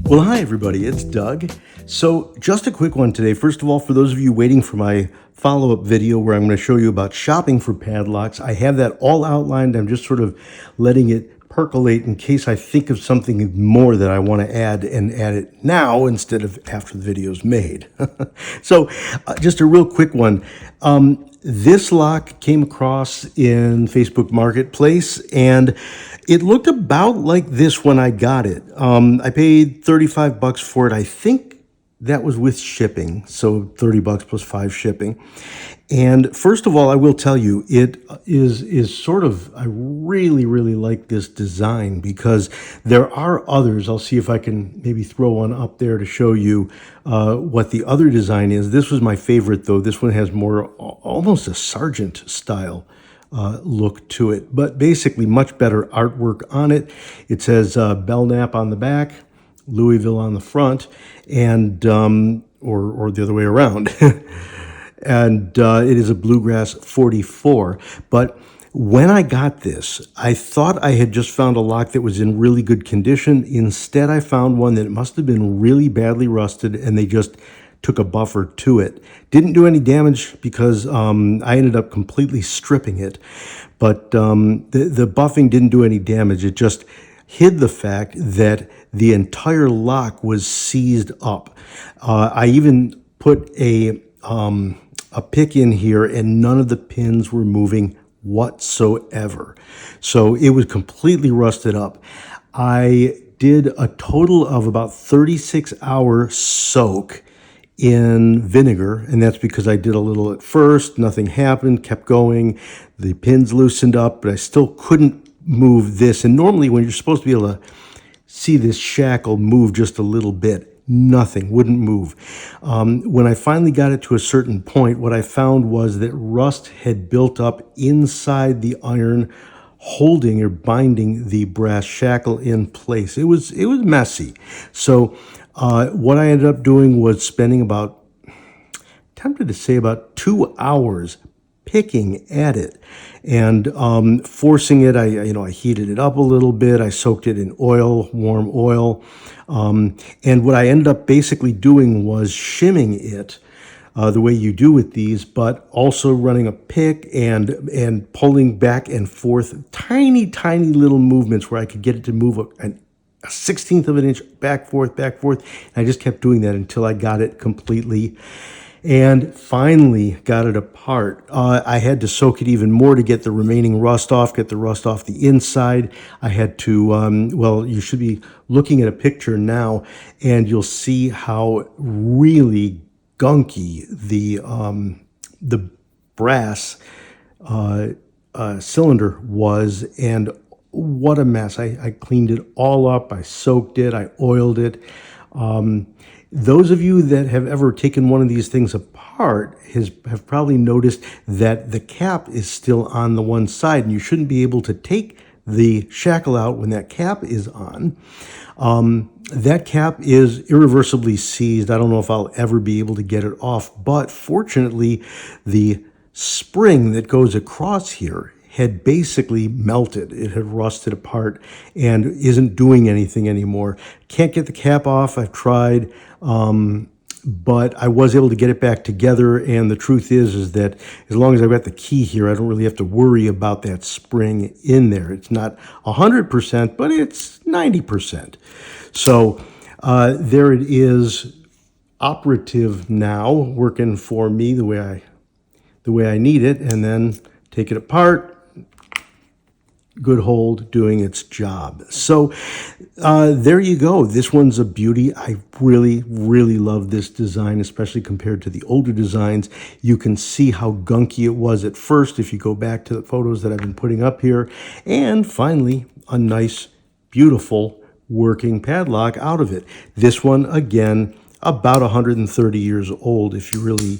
Well, hi everybody, it's Doug. So just a quick one today. First of all, for those of you waiting for my follow-up video where I'm going to show you about shopping for padlocks, I have that all outlined. I'm just sort of letting it percolate in case I think of something more that I want to add and add it now instead of after the video's made. So just a real quick one. This lock came across in Facebook Marketplace, and it looked about like this when I got it. I paid 35 bucks for it. I think that was with shipping, so 30 bucks plus 5 shipping. And first of all, I will tell you, it is sort of, I really like this design because there are others. I'll see if I can maybe throw one up there to show you what the other design is. This was my favorite though. This one has more almost a sergeant style look to it, but basically much better artwork on it. It says Belknap on the back, Louisville on the front, and or the other way around. And it is a Bluegrass 44. But when I got this, I thought I had just found a lock that was in really good condition. Instead, I found one that must have been really badly rusted, and they just took a buffer to it. Didn't do any damage because I ended up completely stripping it. But the buffing didn't do any damage. It just hid the fact that the entire lock was seized up. I even put a pick in here, and none of the pins were moving whatsoever. So it was completely rusted up. I did a total of about 36-hour soak in vinegar, and that's because I did a little at first, nothing happened, kept going, the pins loosened up, but I still couldn't move this. And normally when you're supposed to be able to see this shackle move just a little bit, nothing, wouldn't move. When I finally got it to a certain point, what I found was that rust had built up inside the iron, holding or binding the brass shackle in place. It was messy. So what I ended up doing was spending about, tempted to say about 2 hours picking at it and forcing it. I heated it up a little bit. I soaked it in oil, warm oil. And what I ended up basically doing was shimming it the way you do with these, but also running a pick and pulling back and forth, tiny little movements where I could get it to move a 1/16 of an inch back, forth. And I just kept doing that until I got it completely and finally got it apart. I had to soak it even more to get the remaining rust off, get the rust off the inside. I had to, well, you should be looking at a picture now, and you'll see how really gunky the brass cylinder was, and what a mess. I cleaned it all up. I soaked it. I oiled it. Those of you that have ever taken one of these things apart have probably noticed that the cap is still on the one side, and you shouldn't be able to take the shackle out when that cap is on. That cap is irreversibly seized. I don't know if I'll ever be able to get it off, but fortunately, the spring that goes across here had basically melted. It had rusted apart and isn't doing anything anymore. Can't get the cap off. I've tried, but I was able to get it back together. And the truth is that as long as I've got the key here, I don't really have to worry about that spring in there. It's not 100%, but it's 90%. So there it is, operative now, working for me the way I need it, and then take it apart. Good hold, doing its job. So there you go. This one's a beauty. I really love this design, especially compared to the older designs. You can see how gunky it was at first if you go back to the photos that I've been putting up here. And finally, a nice, beautiful working padlock out of it. This one, again, about 130 years old if you really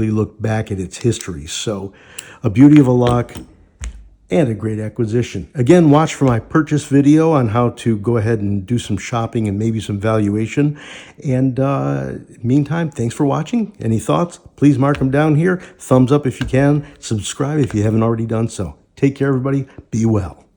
look back at its history. So a beauty of a lock and a great acquisition. Again, watch for my purchase video on how to go ahead and do some shopping and maybe some valuation. And meantime, thanks for watching. Any thoughts? Please mark them down here. Thumbs up if you can. Subscribe if you haven't already done so. Take care, everybody. Be well.